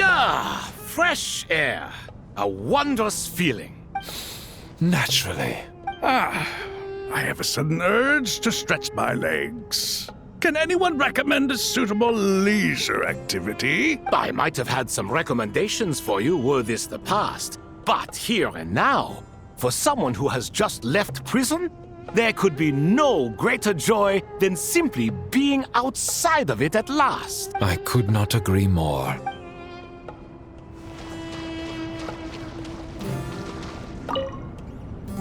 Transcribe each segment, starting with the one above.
Ah, fresh air. A wondrous feeling. Naturally. I have a sudden urge to stretch my legs. Can anyone recommend a suitable leisure activity? I might have had some recommendations for you were this the past, but here and now, for someone who has just left prison, there could be no greater joy than simply being outside of it at last. I could not agree more.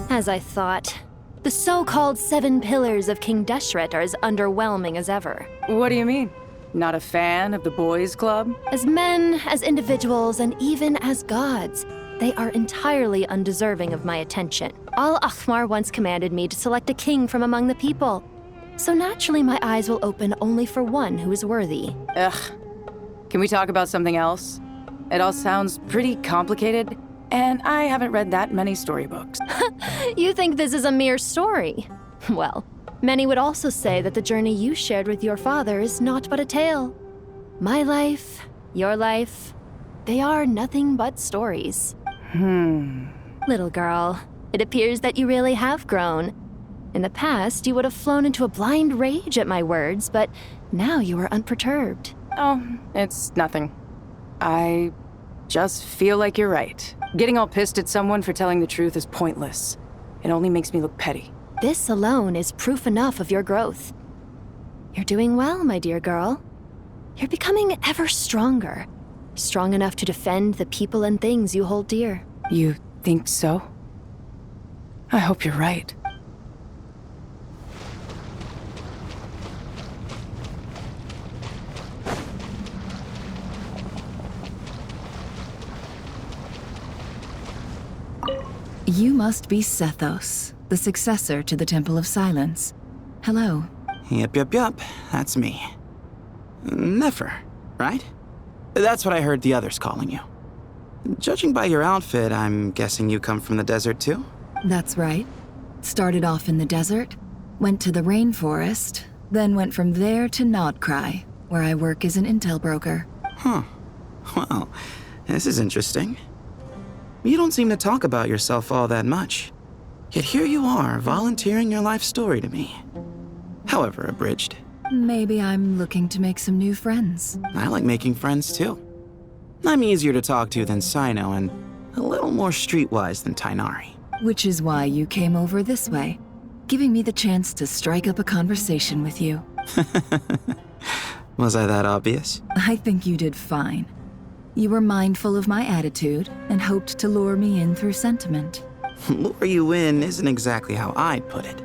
As I thought. The so-called 7 pillars of King Deshret are as underwhelming as ever. What do you mean? Not a fan of the boys' club? As men, as individuals, and even as gods, they are entirely undeserving of my attention. Al-Akhmar once commanded me to select a king from among the people. So naturally my eyes will open only for one who is worthy. Ugh. Can we talk about something else? It all sounds pretty complicated, and I haven't read that many storybooks. You think this is a mere story? Well, many would also say that the journey you shared with your father is not but a tale. My life, your life, they are nothing but stories. Little girl, it appears that you really have grown. In the past, you would have flown into a blind rage at my words, but now you are unperturbed. Oh, it's nothing. I just feel like you're right. Getting all pissed at someone for telling the truth is pointless. It only makes me look petty. This alone is proof enough of your growth. You're doing well, my dear girl. You're becoming ever stronger. Strong enough to defend the people and things you hold dear. You think so? I hope you're right. You must be Sethos, the successor to the Temple of Silence. Hello. Yep. That's me. Nefer, right? That's what I heard the others calling you. Judging by your outfit, I'm guessing you come from the desert too? That's right. Started off in the desert, went to the rainforest, then went from there to Nodcry, where I work as an intel broker. Huh. Well, this is interesting. You don't seem to talk about yourself all that much. Yet here you are, volunteering your life story to me. However abridged. Maybe I'm looking to make some new friends. I like making friends too. I'm easier to talk to than Sino and a little more streetwise than Tainari. Which is why you came over this way, giving me the chance to strike up a conversation with you. Was I that obvious? I think you did fine. You were mindful of my attitude and hoped to lure me in through sentiment. Lure you in isn't exactly how I'd put it.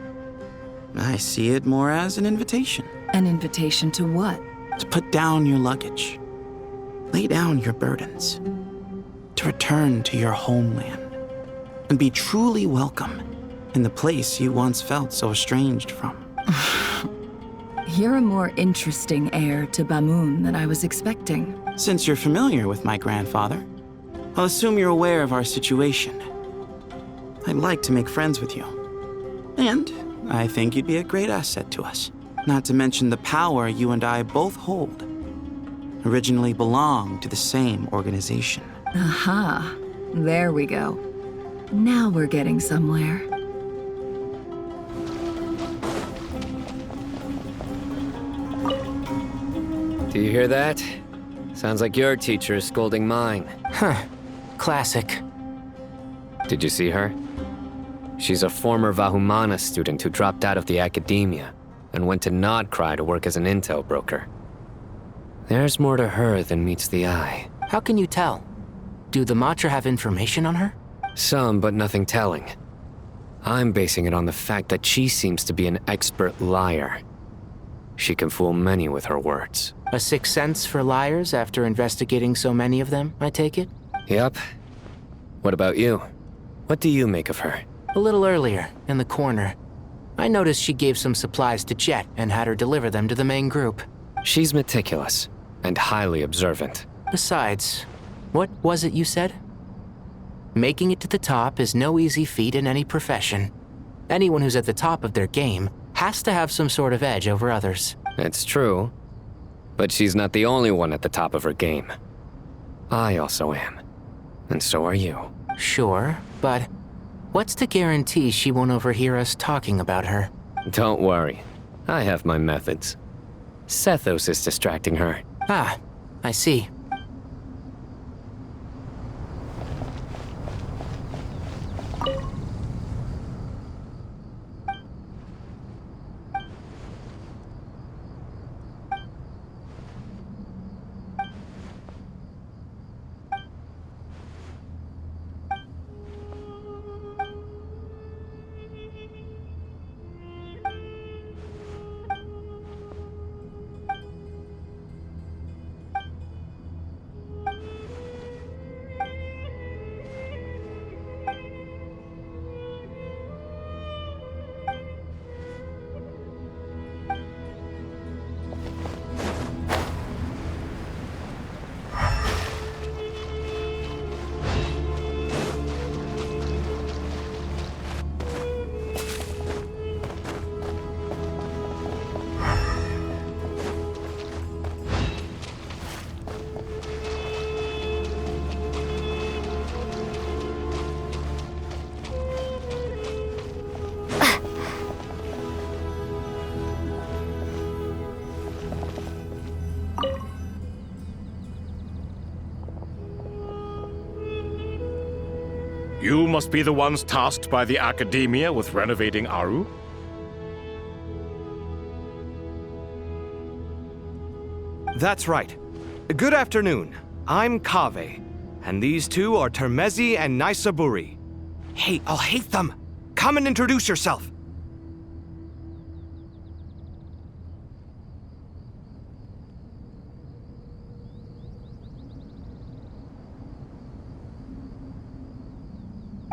I see it more as an invitation. An invitation to what? To put down your luggage. Lay down your burdens. To return to your homeland. And be truly welcome in the place you once felt so estranged from. You're a more interesting heir to Bamun than I was expecting. Since you're familiar with my grandfather, I'll assume you're aware of our situation. I'd like to make friends with you. And I think you'd be a great asset to us. Not to mention the power you and I both hold. Originally belonged to the same organization. Aha, there we go. Now we're getting somewhere. Do you hear that? Sounds like your teacher is scolding mine. Huh. Classic. Did you see her? She's a former Vahumana student who dropped out of the academia and went to Nodcry to work as an intel broker. There's more to her than meets the eye. How can you tell? Do the Matra have information on her? Some, but nothing telling. I'm basing it on the fact that she seems to be an expert liar. She can fool many with her words. A sixth sense for liars after investigating so many of them, I take it? Yep. What about you? What do you make of her? A little earlier, in the corner, I noticed she gave some supplies to Jet and had her deliver them to the main group. She's meticulous and highly observant. Besides, what was it you said? Making it to the top is no easy feat in any profession. Anyone who's at the top of their game has to have some sort of edge over others. It's true, but she's not the only one at the top of her game. I also am, and so are you. Sure, but what's to guarantee she won't overhear us talking about her? Don't worry, I have my methods. Sethos is distracting her. Ah, I see. You must be the ones tasked by the Academia with renovating Aru? That's right. Good afternoon. I'm Kaveh, and these two are Termezi and Naisaburi. Hey, I'll hate them! Come and introduce yourself!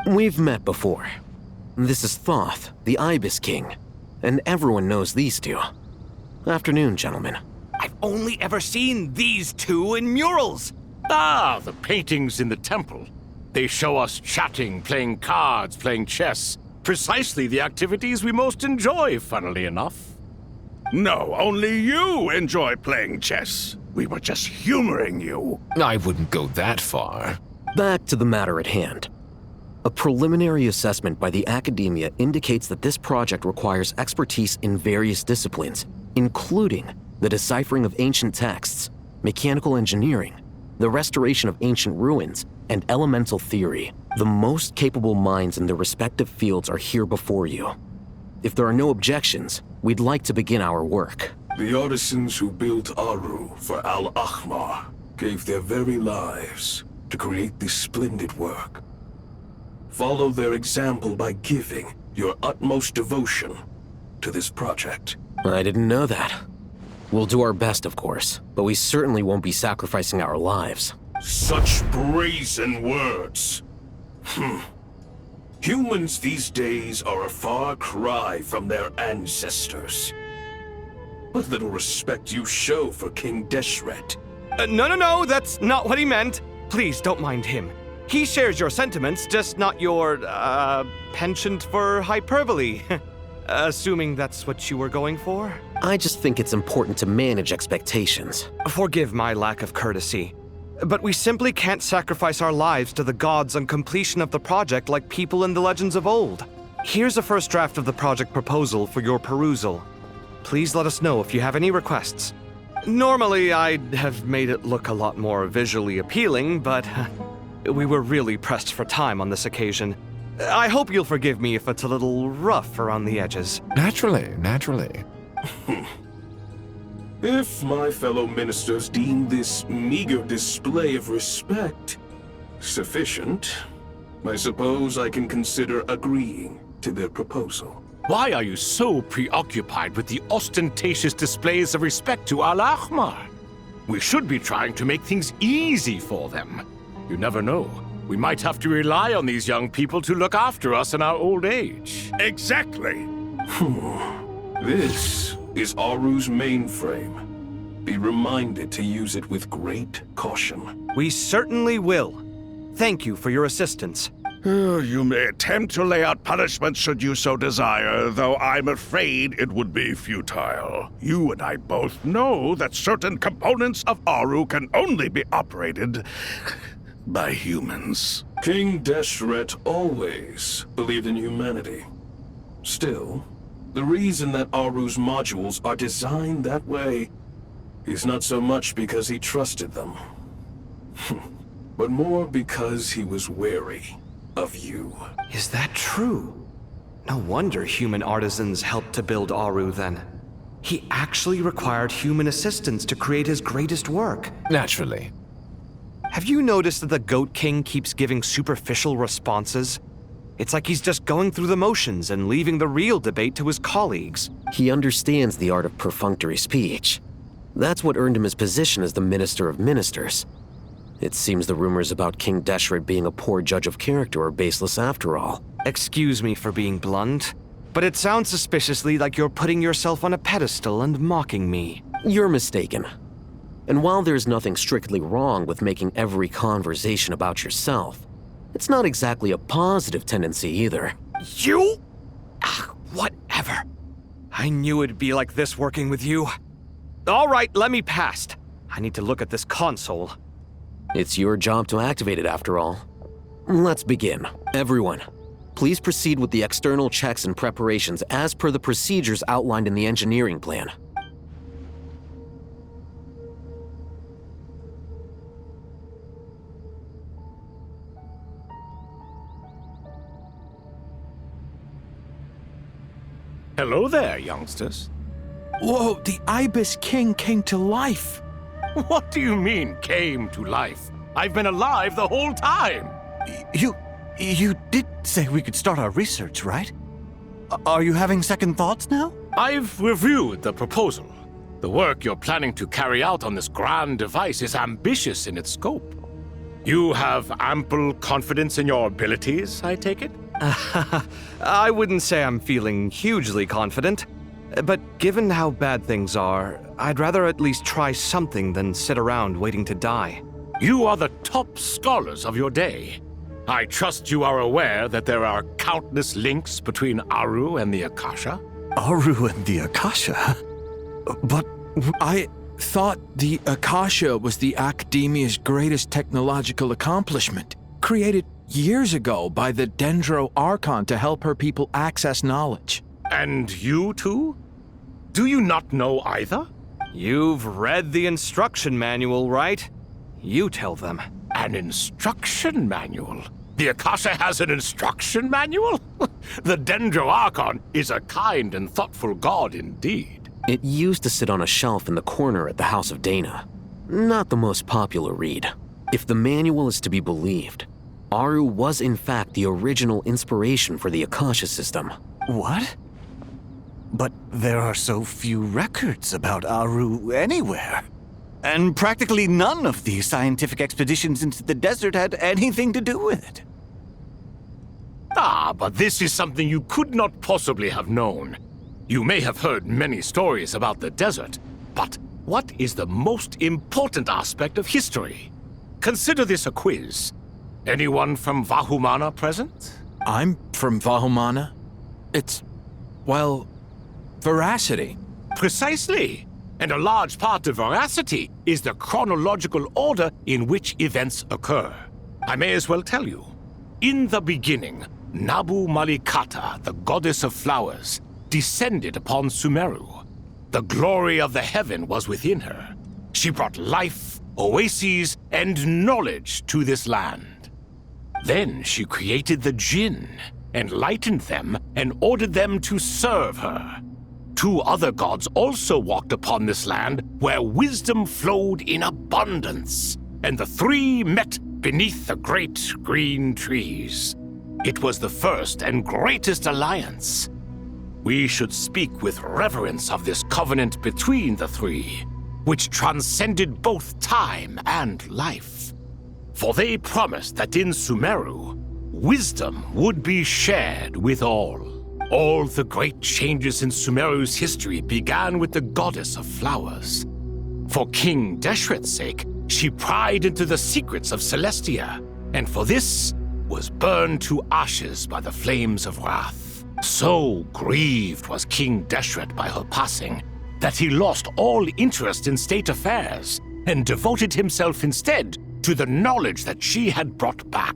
We've met before. This is Thoth, the Ibis King, and everyone knows these two. Afternoon, gentlemen. I've only ever seen these two in murals! Ah, the paintings in the temple. They show us chatting, playing cards, playing chess. Precisely the activities we most enjoy, funnily enough. No, only you enjoy playing chess. We were just humoring you. I wouldn't go that far. Back to the matter at hand. A preliminary assessment by the Academia indicates that this project requires expertise in various disciplines, including the deciphering of ancient texts, mechanical engineering, the restoration of ancient ruins, and elemental theory. The most capable minds in their respective fields are here before you. If there are no objections, we'd like to begin our work. The artisans who built Aru for Al-Ahmar gave their very lives to create this splendid work. Follow their example by giving your utmost devotion to this project. I didn't know that. We'll do our best, of course, but we certainly won't be sacrificing our lives. Such brazen words. Humans these days are a far cry from their ancestors. What little respect you show for King Deshret. No, that's not what he meant. Please, don't mind him. He shares your sentiments, just not your, penchant for hyperbole. Assuming that's what you were going for? I just think it's important to manage expectations. Forgive my lack of courtesy, but we simply can't sacrifice our lives to the gods on completion of the project like people in the legends of old. Here's a first draft of the project proposal for your perusal. Please let us know if you have any requests. Normally, I'd have made it look a lot more visually appealing, but we were really pressed for time on this occasion. I hope you'll forgive me if it's a little rough around the edges. Naturally. If my fellow ministers deem this meager display of respect sufficient, I suppose I can consider agreeing. to their proposal. Why are you so preoccupied with the ostentatious displays of respect to Al-Ahmar? We should be trying to make things easy for them. You never know. We might have to rely on these young people to look after us in our old age. Exactly. This is Aru's mainframe. Be reminded to use it with great caution. We certainly will. Thank you for your assistance. You may attempt to lay out punishment should you so desire, though I'm afraid it would be futile. You and I both know that certain components of Aru can only be operated by humans. King Deshret always believed in humanity. Still, the reason that Aru's modules are designed that way is not so much because he trusted them, but more because he was wary of you. Is that true? No wonder human artisans helped to build Aru then. He actually required human assistance to create his greatest work. Naturally. Have you noticed that the Goat King keeps giving superficial responses? It's like he's just going through the motions and leaving the real debate to his colleagues. He understands the art of perfunctory speech. That's what earned him his position as the Minister of Ministers. It seems the rumors about King Deshret being a poor judge of character are baseless after all. Excuse me for being blunt, but it sounds suspiciously like you're putting yourself on a pedestal and mocking me. You're mistaken. And while there's nothing strictly wrong with making every conversation about yourself, it's not exactly a positive tendency either. You? Whatever. I knew it'd be like this working with you. All right, let me past. I need to look at this console. It's your job to activate it after all. Let's begin. Everyone, please proceed with the external checks and preparations as per the procedures outlined in the engineering plan. Hello there, youngsters. Whoa, the Ibis King came to life. What do you mean, came to life? I've been alive the whole time. You did say we could start our research, right? Are you having second thoughts now? I've reviewed the proposal. The work you're planning to carry out on this grand device is ambitious in its scope. You have ample confidence in your abilities, I take it? I wouldn't say I'm feeling hugely confident, but given how bad things are, I'd rather at least try something than sit around waiting to die. You are the top scholars of your day. I trust you are aware that there are countless links between Aru and the Akasha? Aru and the Akasha? But I thought the Akasha was the Academia's greatest technological accomplishment, created years ago by the Dendro Archon to help her people access knowledge. And you too? Do you not know either? You've read the instruction manual, right? You tell them. An instruction manual? The Akasha has an instruction manual? The Dendro Archon is a kind and thoughtful god indeed. It used to sit on a shelf in the corner at the House of Dana. Not the most popular read. If the manual is to be believed, Aru was in fact the original inspiration for the Akasha system. What? But there are so few records about Aru anywhere. And practically none of these scientific expeditions into the desert had anything to do with it. Ah, but this is something you could not possibly have known. You may have heard many stories about the desert, but what is the most important aspect of history? Consider this a quiz. Anyone from Vahumana present? I'm from Vahumana. It's, well, veracity. Precisely. And a large part of veracity is the chronological order in which events occur. I may as well tell you. In the beginning, Nabu Malikata, the goddess of flowers, descended upon Sumeru. The glory of the heaven was within her. She brought life, oases, and knowledge to this land. Then she created the Jinn, enlightened them, and ordered them to serve her. Two other gods also walked upon this land where wisdom flowed in abundance, and the three met beneath the great green trees. It was the first and greatest alliance. We should speak with reverence of this covenant between the three, which transcended both time and life. For they promised that in Sumeru, wisdom would be shared with all. All the great changes in Sumeru's history began with the goddess of flowers. For King Deshret's sake, she pried into the secrets of Celestia, and for this was burned to ashes by the flames of wrath. So grieved was King Deshret by her passing that he lost all interest in state affairs and devoted himself instead to the knowledge that she had brought back.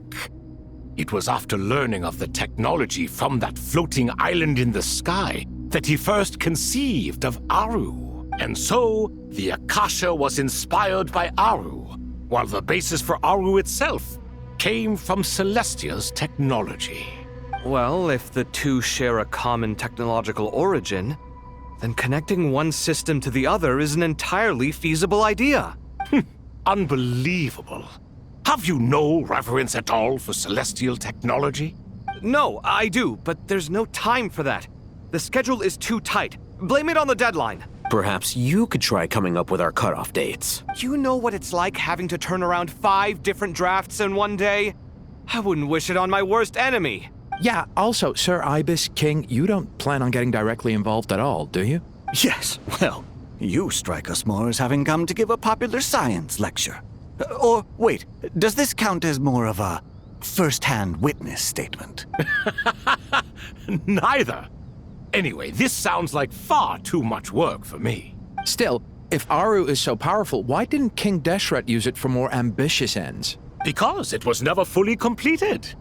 It was after learning of the technology from that floating island in the sky that he first conceived of Aru. And so, the Akasha was inspired by Aru, while the basis for Aru itself came from Celestia's technology. Well, if the two share a common technological origin, then connecting one system to the other is an entirely feasible idea. Unbelievable. Have you no reverence at all for celestial technology? No, I do, but there's no time for that. The schedule is too tight. Blame it on the deadline. Perhaps you could try coming up with our cutoff dates. You know what it's like having to turn around 5 different drafts in one day? I wouldn't wish it on my worst enemy. Yeah, also, Sir Ibis King, you don't plan on getting directly involved at all, do you? Yes, well, you strike us more as having come to give a popular science lecture. Or, wait, does this count as more of a first-hand witness statement? Neither. Anyway, this sounds like far too much work for me. Still, if Aru is so powerful, why didn't King Deshret use it for more ambitious ends? Because it was never fully completed.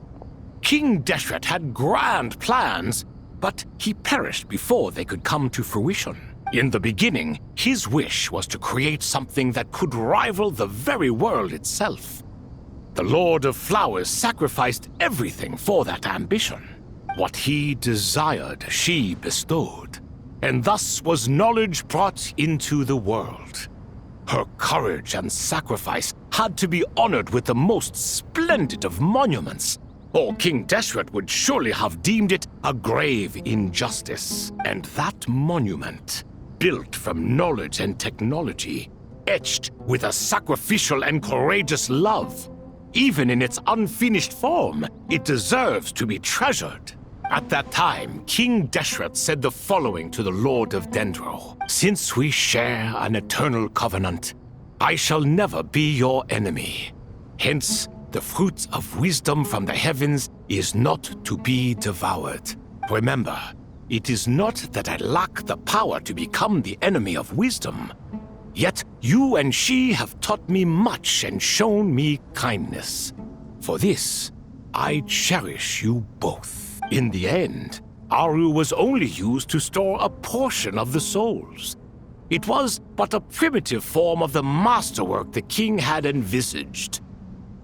King Deshret had grand plans, but he perished before they could come to fruition. In the beginning, his wish was to create something that could rival the very world itself. The Lord of Flowers sacrificed everything for that ambition. What he desired, she bestowed, and thus was knowledge brought into the world. Her courage and sacrifice had to be honored with the most splendid of monuments, or King Deshret would surely have deemed it a grave injustice. And that monument, built from knowledge and technology, etched with a sacrificial and courageous love. Even in its unfinished form, it deserves to be treasured. At that time, King Deshret said the following to the Lord of Dendro: "Since we share an eternal covenant, I shall never be your enemy. Hence, the fruit of wisdom from the heavens is not to be devoured. Remember, it is not that I lack the power to become the enemy of wisdom. Yet you and she have taught me much and shown me kindness. For this, I cherish you both." In the end, Aru was only used to store a portion of the souls. It was but a primitive form of the masterwork the king had envisaged.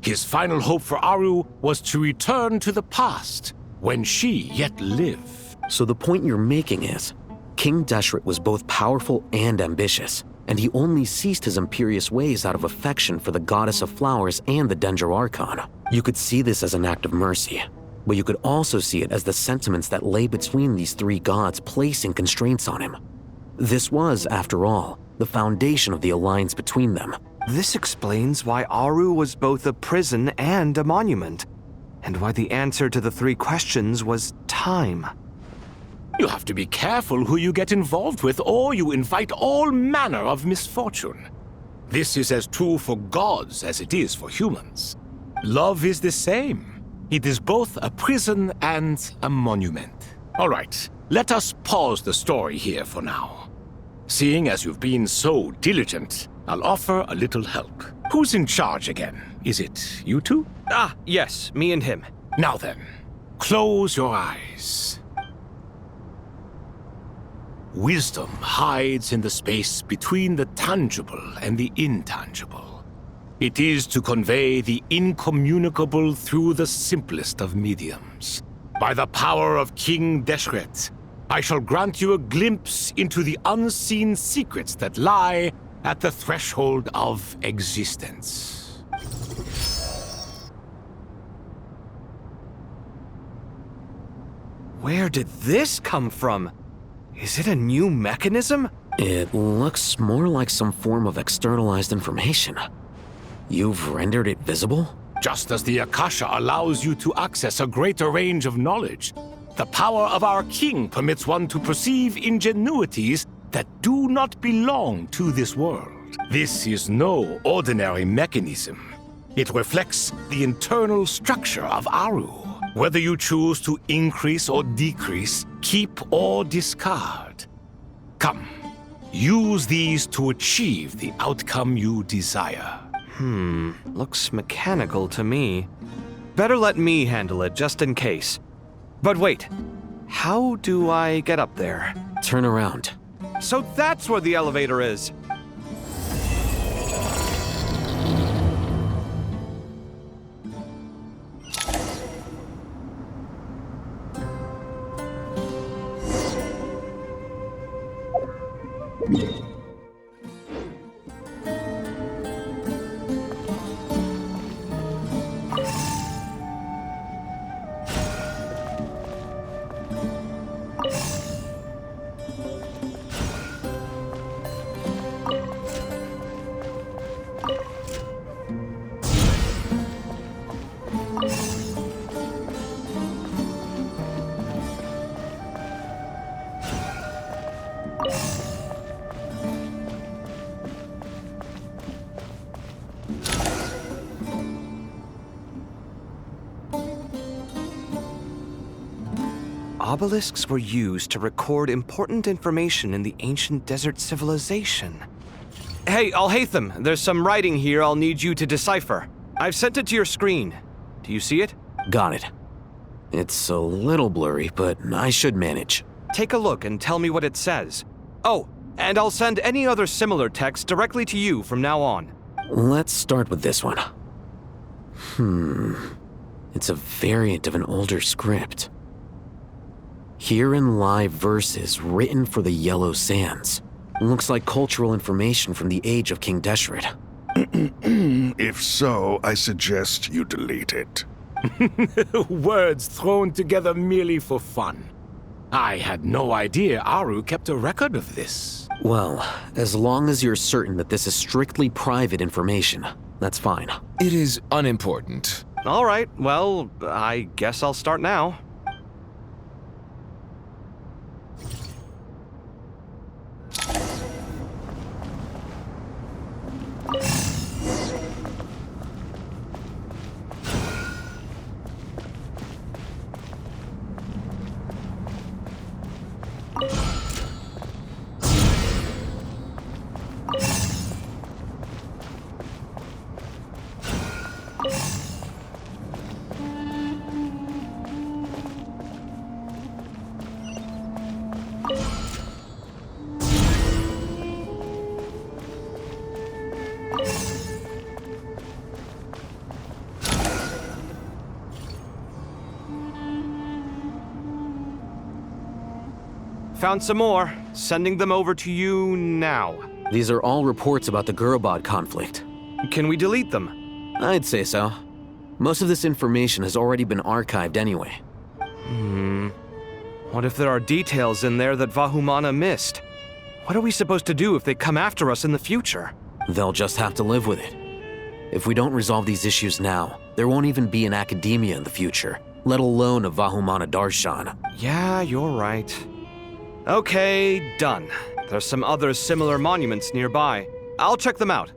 His final hope for Aru was to return to the past, when she yet lived. So the point you're making is, King Deshret was both powerful and ambitious, and he only ceased his imperious ways out of affection for the goddess of flowers and the Dendro Archon. You could see this as an act of mercy, but you could also see it as the sentiments that lay between these three gods placing constraints on him. This was, after all, the foundation of the alliance between them. This explains why Aru was both a prison and a monument, and why the answer to the 3 questions was time. You have to be careful who you get involved with, or you invite all manner of misfortune. This is as true for gods as it is for humans. Love is the same. It is both a prison and a monument. All right, let us pause the story here for now. Seeing as you've been so diligent, I'll offer a little help. Who's in charge again? Is it you two? Ah, yes, me and him. Now then, close your eyes. Wisdom hides in the space between the tangible and the intangible. It is to convey the incommunicable through the simplest of mediums. By the power of King Deshret, I shall grant you a glimpse into the unseen secrets that lie at the threshold of existence. Where did this come from? Is it a new mechanism? It looks more like some form of externalized information. You've rendered it visible? Just as the Akasha allows you to access a greater range of knowledge, the power of our king permits one to perceive ingenuities that do not belong to this world. This is no ordinary mechanism. It reflects the internal structure of Aru. Whether you choose to increase or decrease, keep or discard. Come, use these to achieve the outcome you desire. Looks mechanical to me. Better let me handle it, just in case. But wait, how do I get up there? Turn around. So that's where the elevator is. Obelisks were used to record important information in the ancient desert civilization. Hey, Alhaitham, there's some writing here I'll need you to decipher. I've sent it to your screen. Do you see it? Got it. It's a little blurry, but I should manage. Take a look and tell me what it says. Oh, and I'll send any other similar text directly to you from now on. Let's start with this one. It's a variant of an older script. Herein lie verses written for the Yellow Sands. Looks like cultural information from the age of King Deshret. If so, I suggest you delete it. Words thrown together merely for fun. I had no idea Aru kept a record of this. Well, as long as you're certain that this is strictly private information, that's fine. It is unimportant. All right, well, I guess I'll start now. Found some more. Sending them over to you now. These are all reports about the Gurubad conflict. Can we delete them? I'd say so. Most of this information has already been archived anyway. What if there are details in there that Vahumana missed? What are we supposed to do if they come after us in the future? They'll just have to live with it. If we don't resolve these issues now, there won't even be an academia in the future, let alone a Vahumana Darshan. Yeah, you're right. Okay, done. There's some other similar monuments nearby. I'll check them out.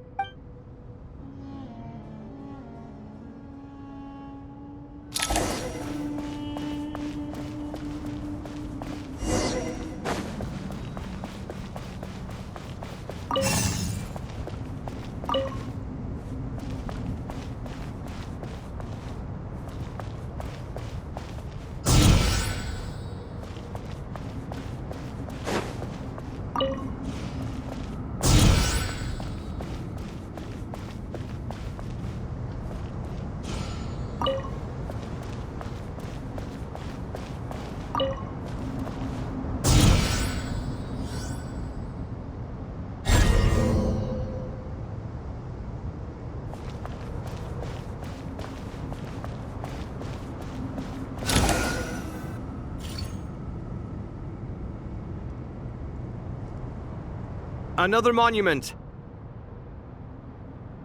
Another monument.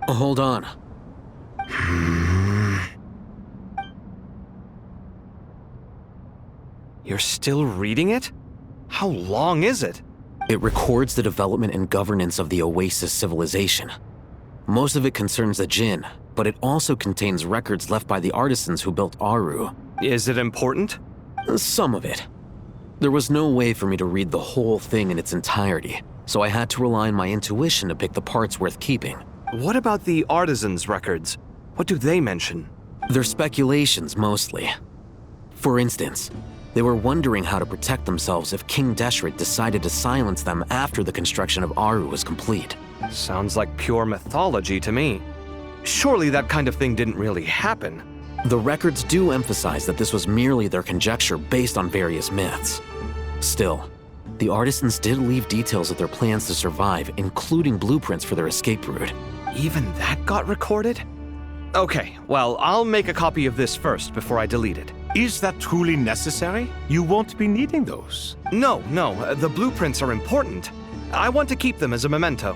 Hold on. You're still reading it? How long is it? It records the development and governance of the Oasis civilization. Most of it concerns the Jinn, but it also contains records left by the artisans who built Aru. Is it important? Some of it. There was no way for me to read the whole thing in its entirety, so I had to rely on my intuition to pick the parts worth keeping. What about the artisans' records? What do they mention? They're speculations, mostly. For instance, they were wondering how to protect themselves if King Deshret decided to silence them after the construction of Aru was complete. Sounds like pure mythology to me. Surely that kind of thing didn't really happen. The records do emphasize that this was merely their conjecture based on various myths. Still, the artisans did leave details of their plans to survive, including blueprints for their escape route. Even that got recorded? Okay, well, I'll make a copy of this first before I delete it. Is that truly necessary? You won't be needing those. No, the blueprints are important. I want to keep them as a memento.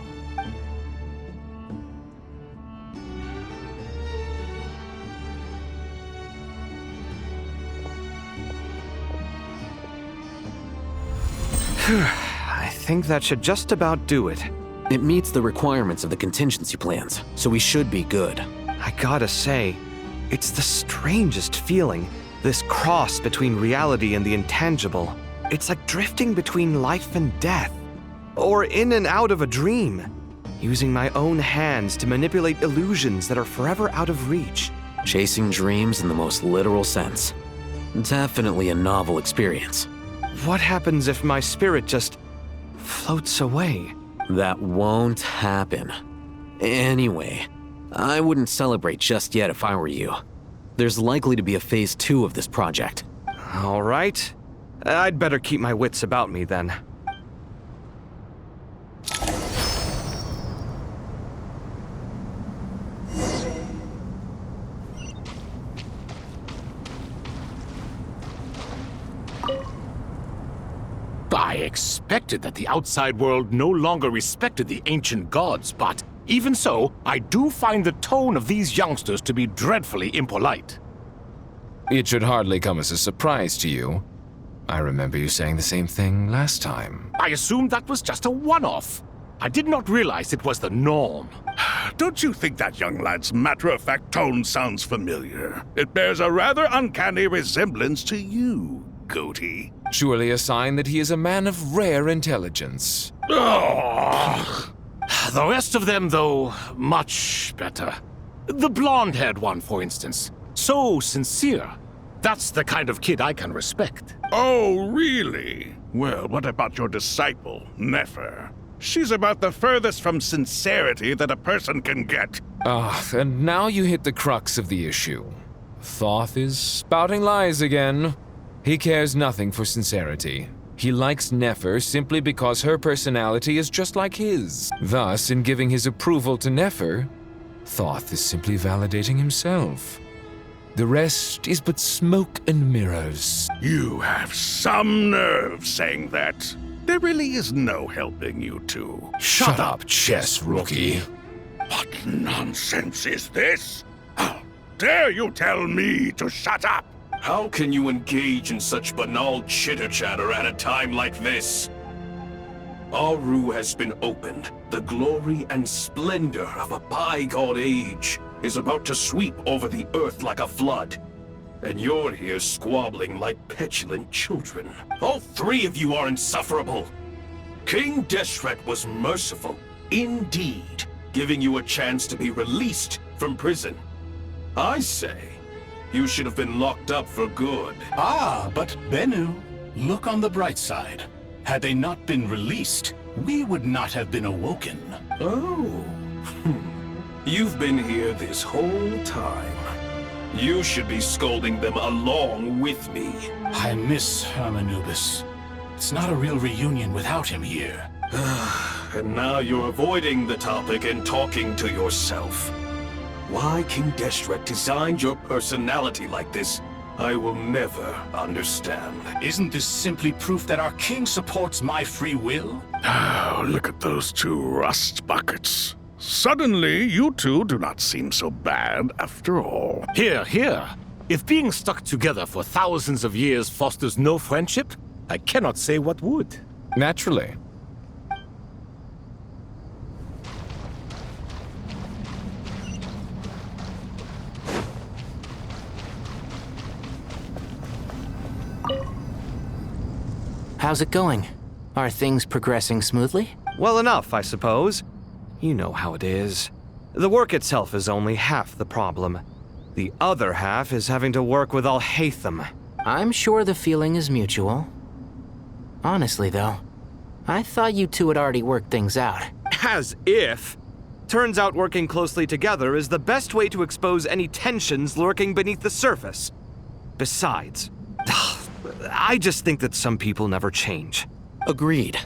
I think that should just about do it. It meets the requirements of the contingency plans, so we should be good. I gotta say, it's the strangest feeling, this cross between reality and the intangible. It's like drifting between life and death, or in and out of a dream, using my own hands to manipulate illusions that are forever out of reach. Chasing dreams in the most literal sense. Definitely a novel experience. What happens if my spirit just floats away? That won't happen. Anyway, I wouldn't celebrate just yet if I were you. There's likely to be a phase 2 of this project. All right. I'd better keep my wits about me then. I expected that the outside world no longer respected the ancient gods, but even so, I do find the tone of these youngsters to be dreadfully impolite. It should hardly come as a surprise to you. I remember you saying the same thing last time. I assumed that was just a one-off. I did not realize it was the norm. Don't you think that young lad's matter-of-fact tone sounds familiar? It bears a rather uncanny resemblance to you, Goatee. Surely a sign that he is a man of rare intelligence. Ugh. The rest of them, though, much better. The blonde-haired one, for instance. So sincere. That's the kind of kid I can respect. Oh, really? Well, what about your disciple, Nefer? She's about the furthest from sincerity that a person can get. And now you hit the crux of the issue. Thoth is spouting lies again. He cares nothing for sincerity. He likes Nefer simply because her personality is just like his. Thus, in giving his approval to Nefer, Thoth is simply validating himself. The rest is but smoke and mirrors. You have some nerve saying that. There really is no helping you two. Shut up, chess rookie. What nonsense is this? How dare you tell me to shut up? How can you engage in such banal chitter-chatter at a time like this? Aru has been opened. The glory and splendor of a bygone age is about to sweep over the earth like a flood. And you're here squabbling like petulant children. All three of you are insufferable. King Deshret was merciful, indeed, giving you a chance to be released from prison. I say, you should have been locked up for good. But Bennu, look on the bright side. Had they not been released, we would not have been awoken. Oh. You've been here this whole time. You should be scolding them along with me. I miss Hermanubis. It's not a real reunion without him here. And now you're avoiding the topic and talking to yourself. Why King Deshret designed your personality like this, I will never understand. Isn't this simply proof that our king supports my free will? Oh, look at those two rust buckets. Suddenly, you two do not seem so bad after all. Here, here. If being stuck together for thousands of years fosters no friendship, I cannot say what would. Naturally. How's it going? Are things progressing smoothly? Well enough, I suppose. You know how it is. The work itself is only half the problem. The other half is having to work with Al-Haytham. I'm sure the feeling is mutual. Honestly, though, I thought you two had already worked things out. As if! Turns out working closely together is the best way to expose any tensions lurking beneath the surface. Besides, I just think that some people never change. Agreed.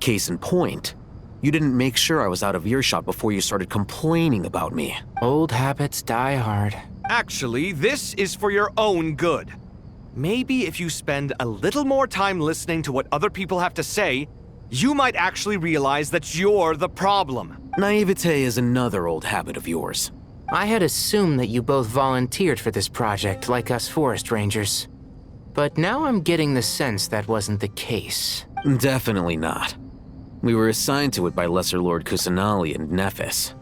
Case in point, you didn't make sure I was out of earshot before you started complaining about me. Old habits die hard. Actually, this is for your own good. Maybe if you spend a little more time listening to what other people have to say, you might actually realize that you're the problem. Naivete is another old habit of yours. I had assumed that you both volunteered for this project, like us forest rangers. But now I'm getting the sense that wasn't the case. Definitely not. We were assigned to it by Lesser Lord Kusanali and Nephis.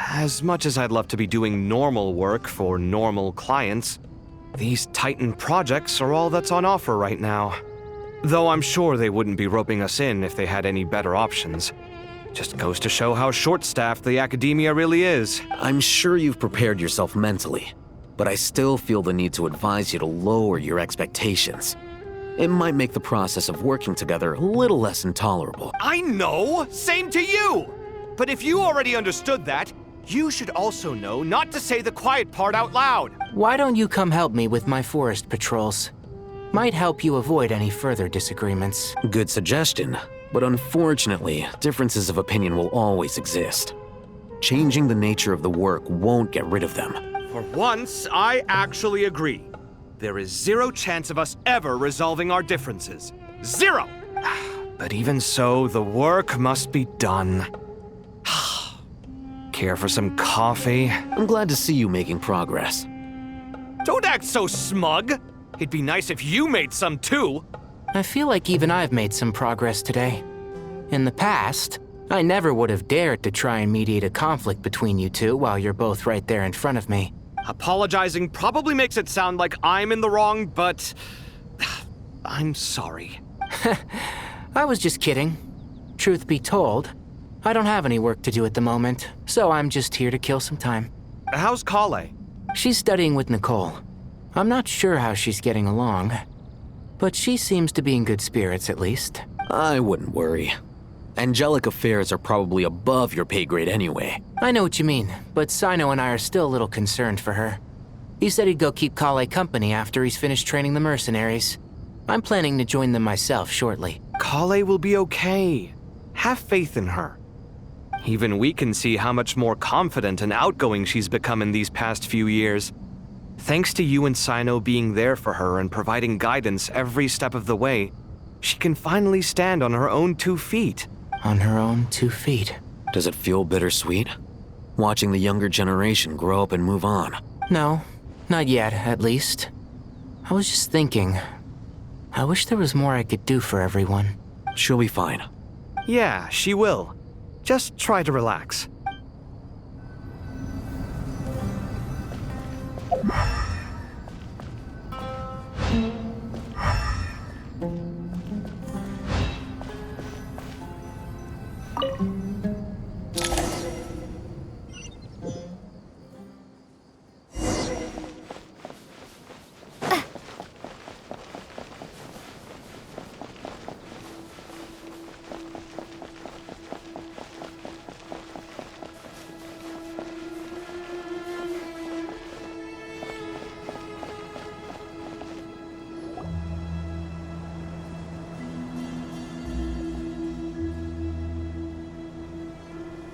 As much as I'd love to be doing normal work for normal clients, these Titan projects are all that's on offer right now. Though I'm sure they wouldn't be roping us in if they had any better options. Just goes to show how short-staffed the academia really is. I'm sure you've prepared yourself mentally, but I still feel the need to advise you to lower your expectations. It might make the process of working together a little less intolerable. I know! Same to you! But if you already understood that, you should also know not to say the quiet part out loud. Why don't you come help me with my forest patrols? Might help you avoid any further disagreements. Good suggestion, but unfortunately, differences of opinion will always exist. Changing the nature of the work won't get rid of them. For once, I actually agree. There is zero chance of us ever resolving our differences. Zero! But even so, the work must be done. Care for some coffee? I'm glad to see you making progress. Don't act so smug! It'd be nice if you made some too! I feel like even I've made some progress today. In the past, I never would have dared to try and mediate a conflict between you two while you're both right there in front of me. Apologizing probably makes it sound like I'm in the wrong, but I'm sorry. I was just kidding. Truth be told, I don't have any work to do at the moment, so I'm just here to kill some time. How's Kale? She's studying with Nicole. I'm not sure how she's getting along, but she seems to be in good spirits at least. I wouldn't worry. Angelic affairs are probably above your pay grade anyway. I know what you mean, but Sino and I are still a little concerned for her. He said he'd go keep Kale company after he's finished training the mercenaries. I'm planning to join them myself shortly. Kale will be okay. Have faith in her. Even we can see how much more confident and outgoing she's become in these past few years. Thanks to you and Sino being there for her and providing guidance every step of the way, she can finally stand on her own 2 feet. On her own 2 feet. Does it feel bittersweet? Watching the younger generation grow up and move on? No, not yet, at least. I was just thinking, I wish there was more I could do for everyone. She'll be fine. Yeah, she will. Just try to relax.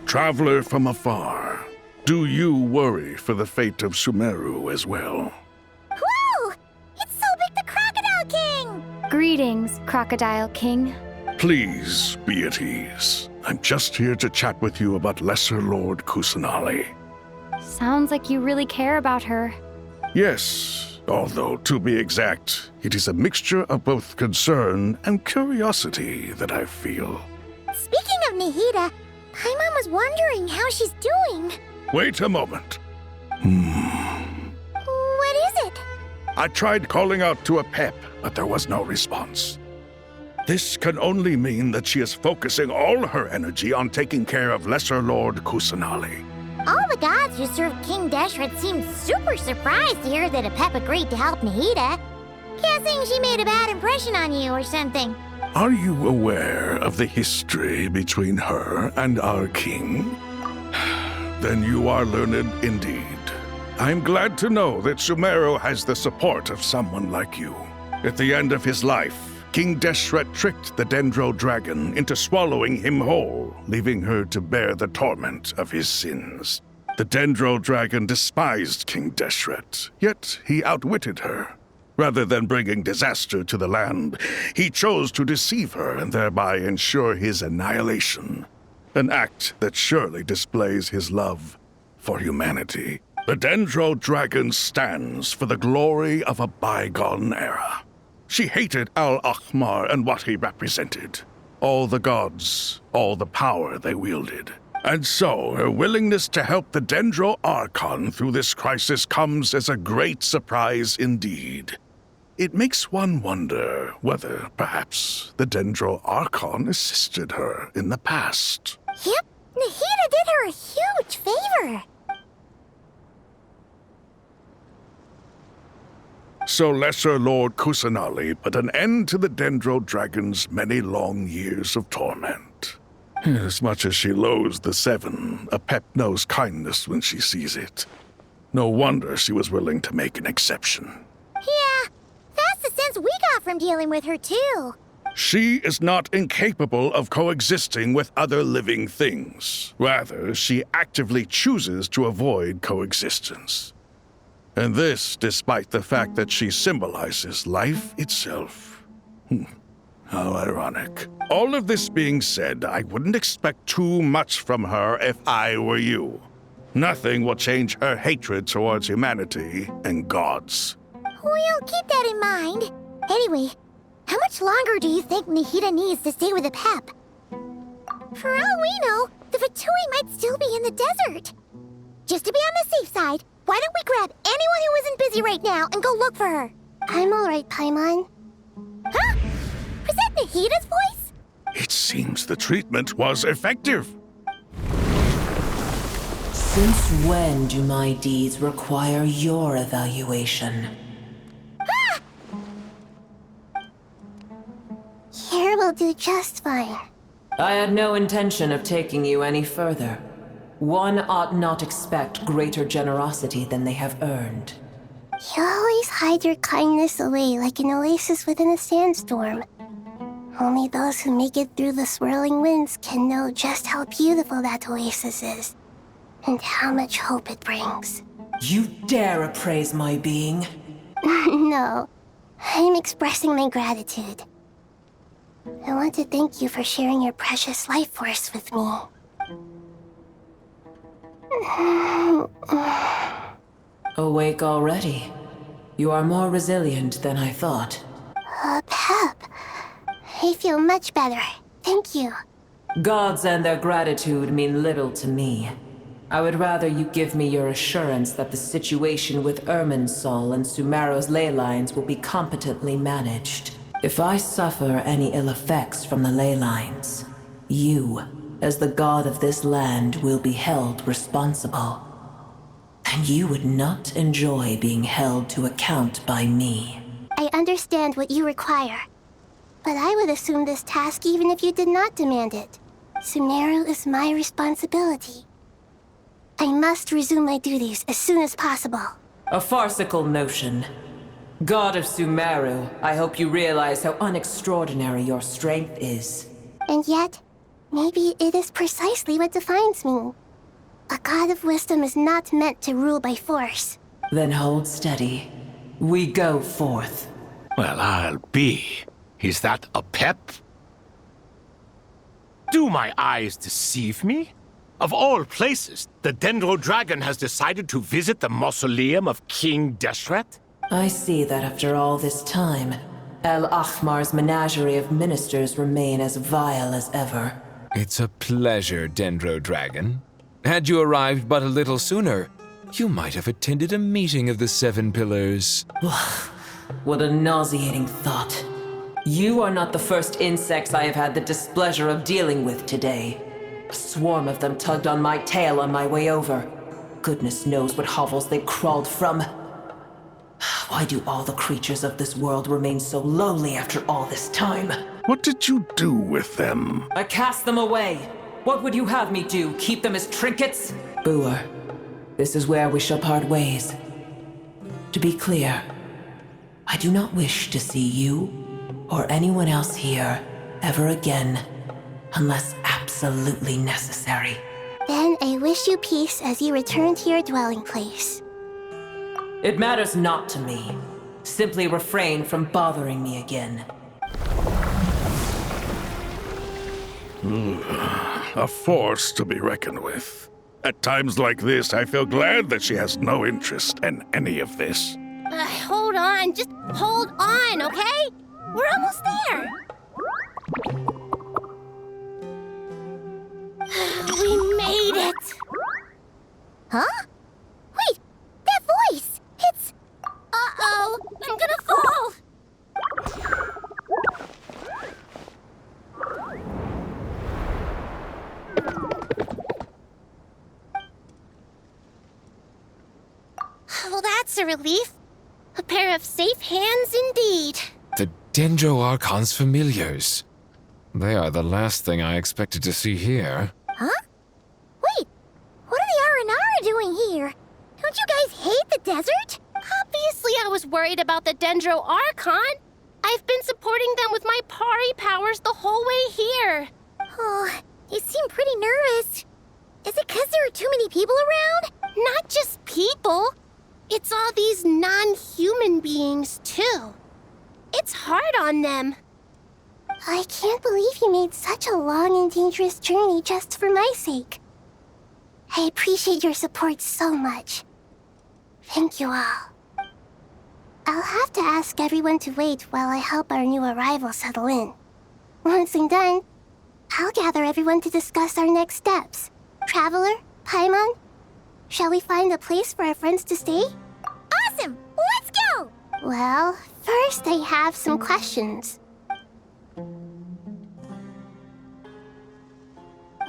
Traveler from afar, do you worry for the fate of Sumeru as well? Whew! Greetings, Crocodile King. Please be at ease. I'm just here to chat with you about Lesser Lord Kusanali. Sounds like you really care about her. Yes, although to be exact, it is a mixture of both concern and curiosity that I feel. Speaking of Nahida, Paimon was wondering how she's doing. Wait a moment. What is it? I tried calling out to a pep, but there was no response. This can only mean that she is focusing all her energy on taking care of Lesser Lord Kusanali. All the gods who serve King Deshret seemed super surprised to hear that Apep agreed to help Nahida. Guessing she made a bad impression on you or something. Are you aware of the history between her and our king? Then you are learned indeed. I'm glad to know that Sumeru has the support of someone like you. At the end of his life, King Deshret tricked the Dendro Dragon into swallowing him whole, leaving her to bear the torment of his sins. The Dendro Dragon despised King Deshret, yet he outwitted her. Rather than bringing disaster to the land, he chose to deceive her and thereby ensure his annihilation. An act that surely displays his love for humanity. The Dendro Dragon stands for the glory of a bygone era. She hated Al-Ahmar and what he represented. All the gods, all the power they wielded. And so, her willingness to help the Dendro Archon through this crisis comes as a great surprise indeed. It makes one wonder whether, perhaps, the Dendro Archon assisted her in the past. Yep, Nahida did her a huge favor. So Lesser Lord Kusanali put an end to the Dendro Dragon's many long years of torment. As much as she loathes the Seven, Apep knows kindness when she sees it. No wonder she was willing to make an exception. Yeah, that's the sense we got from dealing with her too. She is not incapable of coexisting with other living things. Rather, she actively chooses to avoid coexistence. And this despite the fact that she symbolizes life itself. How ironic. All of this being said, I wouldn't expect too much from her if I were you. Nothing will change her hatred towards humanity and gods. We'll keep that in mind. Anyway, how much longer do you think Nahida needs to stay with Apep? For all we know, the Fatui might still be in the desert. Just to be on the safe side, why don't we grab anyone who isn't busy right now and go look for her? I'm alright, Paimon. Huh? Was that Nahida's voice? It seems the treatment was effective. Since when do my deeds require your evaluation? Ah! Here will do just fine. I had no intention of taking you any further. One ought not expect greater generosity than they have earned. You always hide your kindness away like an oasis within a sandstorm. Only those who make it through the swirling winds can know just how beautiful that oasis is, and how much hope it brings. You dare appraise my being? No, I'm expressing my gratitude. I want to thank you for sharing your precious life force with me. Awake already? You are more resilient than I thought. Pep. I feel much better. Thank you. Gods and their gratitude mean little to me. I would rather you give me your assurance that the situation with Irminsul and Sumeru's ley lines will be competently managed. If I suffer any ill effects from the ley lines, you, as the god of this land, will be held responsible. And you would not enjoy being held to account by me. I understand what you require, but I would assume this task even if you did not demand it. Sumeru is my responsibility. I must resume my duties as soon as possible. A farcical notion. God of Sumeru, I hope you realize how unextraordinary your strength is. And yet, maybe it is precisely what defines me. A god of wisdom is not meant to rule by force. Then hold steady. We go forth. Well, I'll be. Is that a pep? Do my eyes deceive me? Of all places, the Dendro Dragon has decided to visit the mausoleum of King Deshret? I see that after all this time, El Ahmar's menagerie of ministers remain as vile as ever. It's a pleasure, Dendro Dragon. Had you arrived but a little sooner, you might have attended a meeting of the Seven Pillars. What a nauseating thought. You are not the first insects I have had the displeasure of dealing with today. A swarm of them tugged on my tail on my way over. Goodness knows what hovels they crawled from. Why do all the creatures of this world remain so lowly after all this time? What did you do with them? I cast them away. What would you have me do? Keep them as trinkets? Boer, this is where we shall part ways. To be clear, I do not wish to see you or anyone else here ever again, unless absolutely necessary. Then I wish you peace as you return to your dwelling place. It matters not to me. Simply refrain from bothering me again. A force to be reckoned with. At times like this, I feel glad that she has no interest in any of this. Hold on, just hold on, okay? We're almost there. We made it! Huh? Wait, that voice! It's... Uh-oh, I'm gonna fall! Well, that's a relief. A pair of safe hands indeed. The Dendro Archon's familiars. They are the last thing I expected to see here. Huh? Wait, what are the Aranara doing here? Don't you guys hate the desert? Obviously I was worried about the Dendro Archon. I've been supporting them with my Pari powers the whole way here. Oh, you seem pretty nervous. Is it because there are too many people around? Not just people. It's all these non-human beings, too. It's hard on them. I can't believe you made such a long and dangerous journey just for my sake. I appreciate your support so much. Thank you all. I'll have to ask everyone to wait while I help our new arrival settle in. Once I'm done, I'll gather everyone to discuss our next steps. Traveler, Paimon, shall we find a place for our friends to stay? Awesome! Let's go! Well, first I have some questions.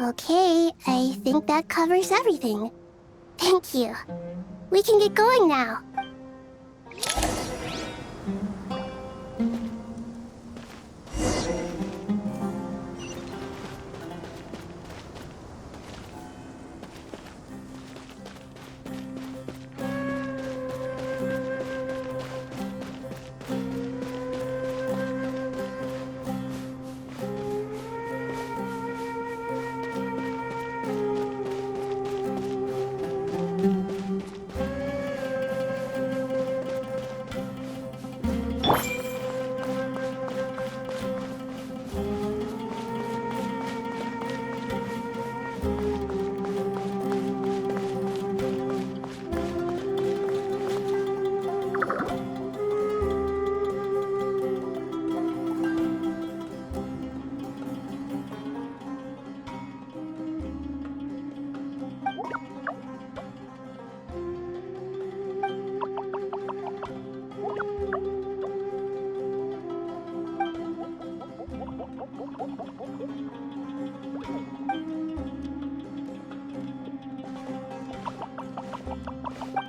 Okay, I think that covers everything. Thank you. We can get going now.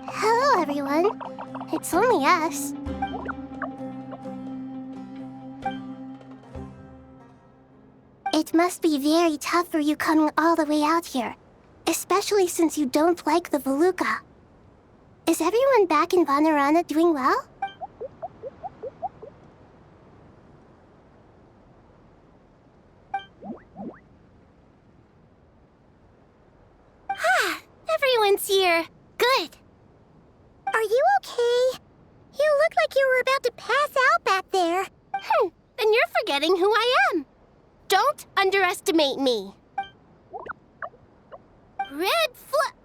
Hello, everyone. It's only us. It must be very tough for you coming all the way out here, especially since you don't like the Voluka. Is everyone back in Vanarana doing well? Ah, everyone's here. Good. Are you okay? You look like you were about to pass out back there. Then you're forgetting who I am. Don't underestimate me. Red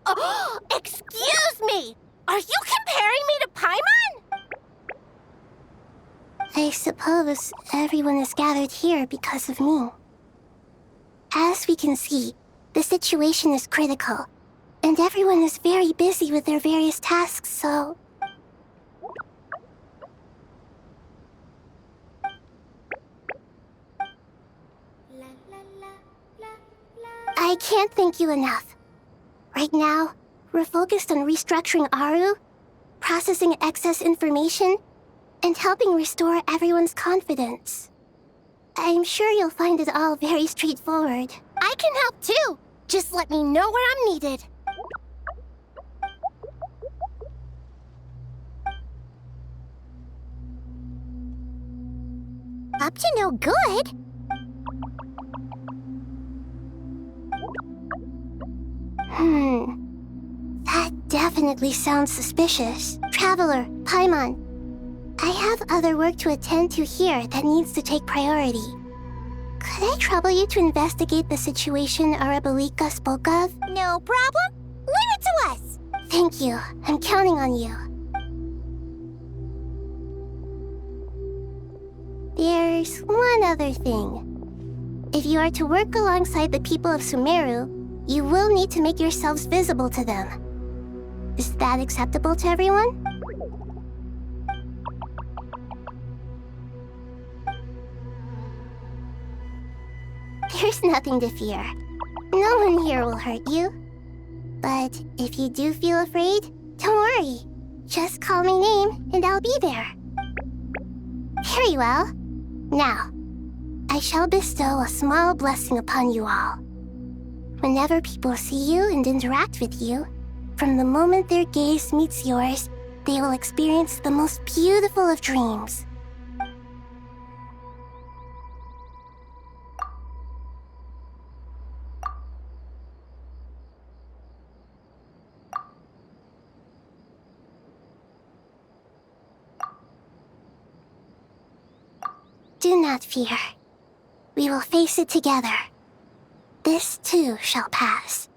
Oh, excuse me! Are you comparing me to Paimon? I suppose everyone is gathered here because of me. As we can see, the situation is critical, and everyone is very busy with their various tasks, so... I can't thank you enough. Right now, we're focused on restructuring Aru, processing excess information, and helping restore everyone's confidence. I'm sure you'll find it all very straightforward. I can help too! Just let me know where I'm needed. Up to no good? That definitely sounds suspicious. Traveler, Paimon, I have other work to attend to here that needs to take priority. Could I trouble you to investigate the situation Arabalika spoke of? No problem. Leave it to us. Thank you. I'm counting on you. There's one other thing. If you are to work alongside the people of Sumeru, you will need to make yourselves visible to them. Is that acceptable to everyone? There's nothing to fear. No one here will hurt you. But if you do feel afraid, don't worry. Just call my name and I'll be there. Very well. Now, I shall bestow a small blessing upon you all. Whenever people see you and interact with you, from the moment their gaze meets yours, they will experience the most beautiful of dreams. Do not fear. We will face it together. This too shall pass.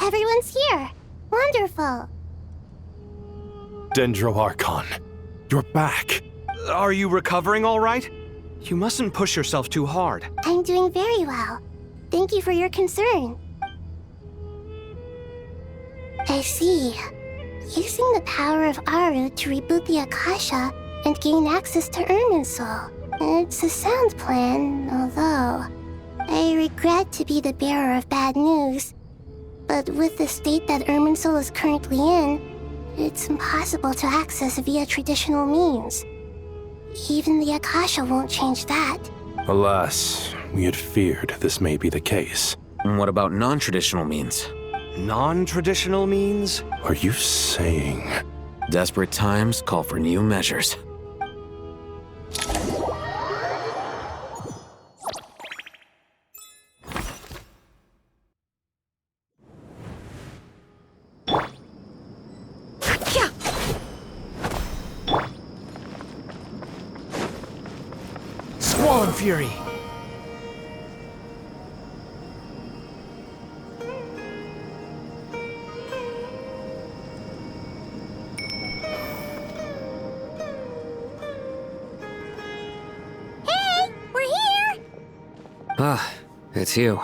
Everyone's here. Wonderful. Dendro Archon, you're back. Are you recovering all right? You mustn't push yourself too hard. I'm doing very well. Thank you for your concern. I see. Using the power of Aru to reboot the Akasha and gain access to Irminsul. It's a sound plan, although I regret to be the bearer of bad news. But with the state that Irminsul is currently in, it's impossible to access via traditional means. Even the Akasha won't change that. Alas, we had feared this may be the case. And what about non-traditional means? Non-traditional means? Are you saying... Desperate times call for new measures. no fury. Hey, we're here! Ah, it's you.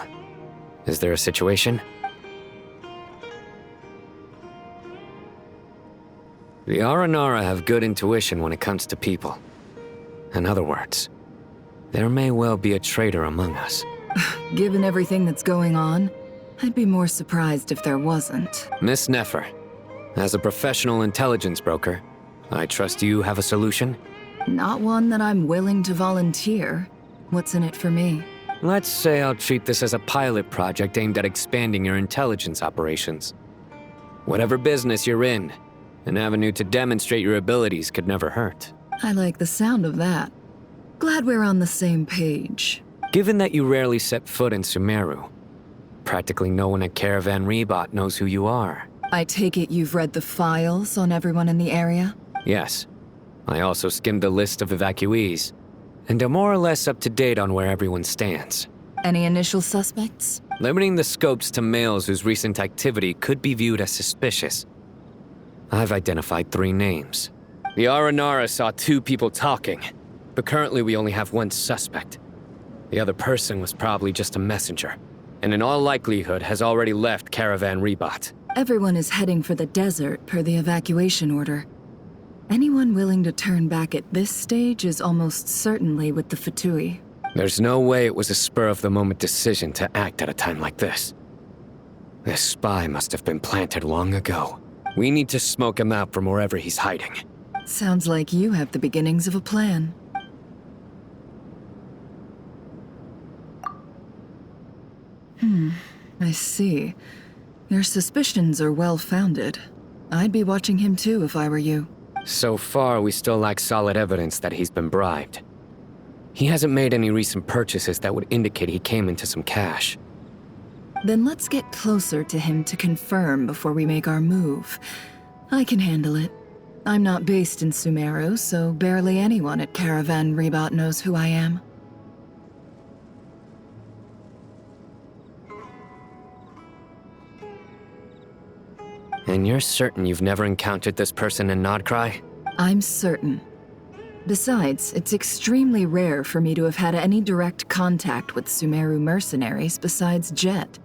Is there a situation? The Aranara have good intuition when it comes to people. In other words, there may well be a traitor among us. Given everything that's going on, I'd be more surprised if there wasn't. Miss Nefer, as a professional intelligence broker, I trust you have a solution? Not one that I'm willing to volunteer. What's in it for me? Let's say I'll treat this as a pilot project aimed at expanding your intelligence operations. Whatever business you're in, an avenue to demonstrate your abilities could never hurt. I like the sound of that. Glad we're on the same page. Given that you rarely set foot in Sumeru, practically no one at Caravan Rebot knows who you are. I take it you've read the files on everyone in the area? Yes. I also skimmed the list of evacuees, and are more or less up to date on where everyone stands. Any initial suspects? Limiting the scopes to males whose recent activity could be viewed as suspicious. I've identified 3 names. The Aranara saw 2 people talking, but currently we only have 1 suspect. The other person was probably just a messenger, and in all likelihood has already left Caravan Rebot. Everyone is heading for the desert per the evacuation order. Anyone willing to turn back at this stage is almost certainly with the Fatui. There's no way it was a spur-of-the-moment decision to act at a time like this. This spy must have been planted long ago. We need to smoke him out from wherever he's hiding. Sounds like you have the beginnings of a plan. I see. Your suspicions are well-founded. I'd be watching him too if I were you. So far, we still lack solid evidence that he's been bribed. He hasn't made any recent purchases that would indicate he came into some cash. Then let's get closer to him to confirm before we make our move. I can handle it. I'm not based in Sumeru, so barely anyone at Caravan Rebot knows who I am. And you're certain you've never encountered this person in Nodcry? I'm certain. Besides, it's extremely rare for me to have had any direct contact with Sumeru mercenaries besides Jet.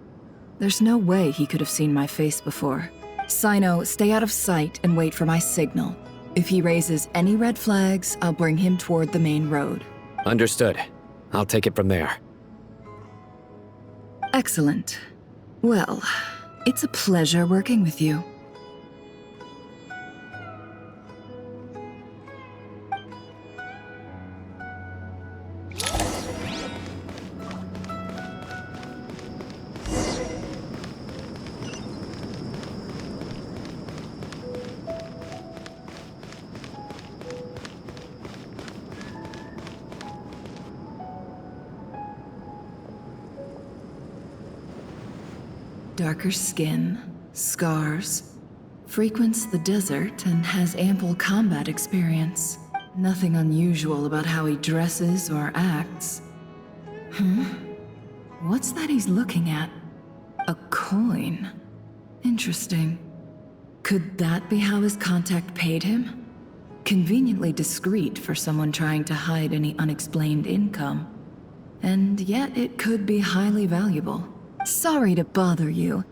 There's no way he could have seen my face before. Sino, stay out of sight and wait for my signal. If he raises any red flags, I'll bring him toward the main road. Understood. I'll take it from there. Excellent. Well, it's a pleasure working with you. Darker skin, scars, frequents the desert and has ample combat experience. Nothing unusual about how he dresses or acts. What's that he's looking at? A coin. Interesting. Could that be how his contact paid him? Conveniently discreet for someone trying to hide any unexplained income. And yet it could be highly valuable. Sorry to bother you.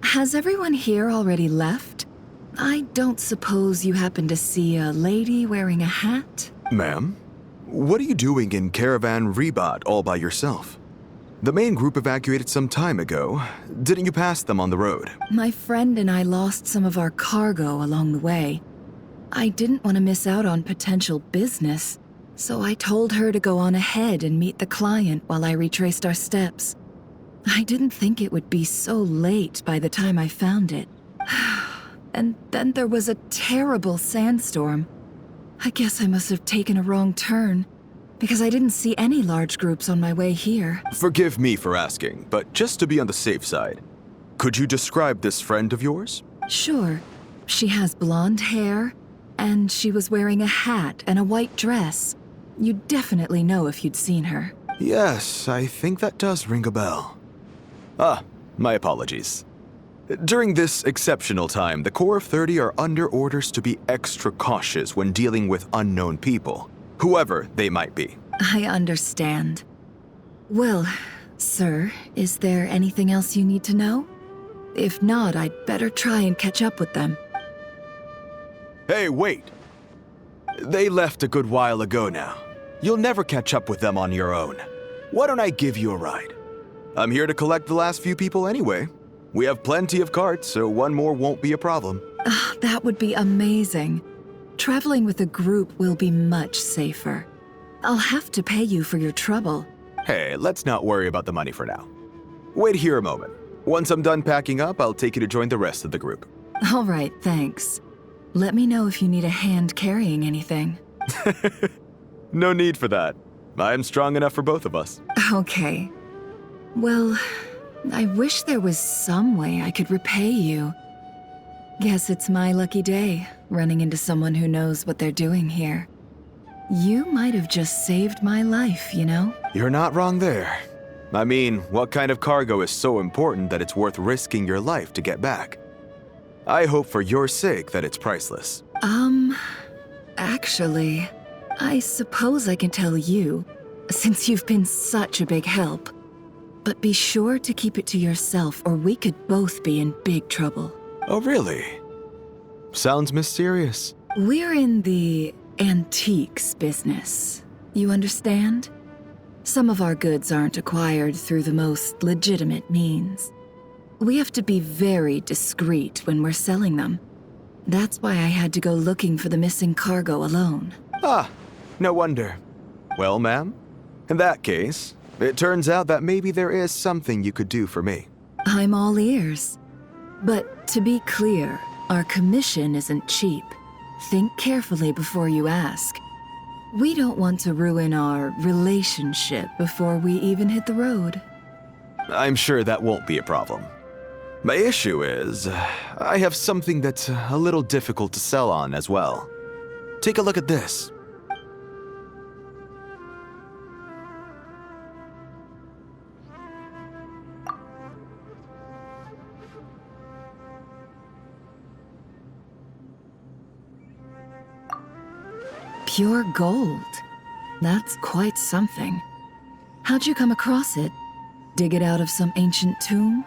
Has everyone here already left? I don't suppose you happen to see a lady wearing a hat? Ma'am, what are you doing in Caravan Rebot all by yourself? The main group evacuated some time ago. Didn't you pass them on the road? My friend and I lost some of our cargo along the way. I didn't want to miss out on potential business, so I told her to go on ahead and meet the client while I retraced our steps. I didn't think it would be so late by the time I found it. And then there was a terrible sandstorm. I guess I must have taken a wrong turn, because I didn't see any large groups on my way here. Forgive me for asking, but just to be on the safe side, could you describe this friend of yours? Sure. She has blonde hair, and she was wearing a hat and a white dress. You'd definitely know if you'd seen her. Yes, I think that does ring a bell. Ah, my apologies. During this exceptional time, the Core of 30 are under orders to be extra cautious when dealing with unknown people, whoever they might be. I understand. Well, sir, is there anything else you need to know? If not, I'd better try and catch up with them. Hey, wait! They left a good while ago now. You'll never catch up with them on your own. Why don't I give you a ride? I'm here to collect the last few people anyway. We have plenty of carts, so one more won't be a problem. That would be amazing. Traveling with a group will be much safer. I'll have to pay you for your trouble. Hey, let's not worry about the money for now. Wait here a moment. Once I'm done packing up, I'll take you to join the rest of the group. All right, thanks. Let me know if you need a hand carrying anything. No need for that. I'm strong enough for both of us. Okay. Well, I wish there was some way I could repay you. Guess it's my lucky day, running into someone who knows what they're doing here. You might have just saved my life, you know? You're not wrong there. I mean, what kind of cargo is so important that it's worth risking your life to get back? I hope for your sake that it's priceless. Actually, I suppose I can tell you, since you've been such a big help. But be sure to keep it to yourself, or we could both be in big trouble. Oh, really? Sounds mysterious. We're in the antiques business. You understand? Some of our goods aren't acquired through the most legitimate means. We have to be very discreet when we're selling them. That's why I had to go looking for the missing cargo alone. Ah, no wonder. Well, ma'am, in that case, it turns out that maybe there is something you could do for me. I'm all ears. But to be clear, our commission isn't cheap. Think carefully before you ask. We don't want to ruin our relationship before we even hit the road. I'm sure that won't be a problem. My issue is, I have something that's a little difficult to sell on as well. Take a look at this. Pure gold. That's quite something. How'd you come across it? Dig it out of some ancient tomb?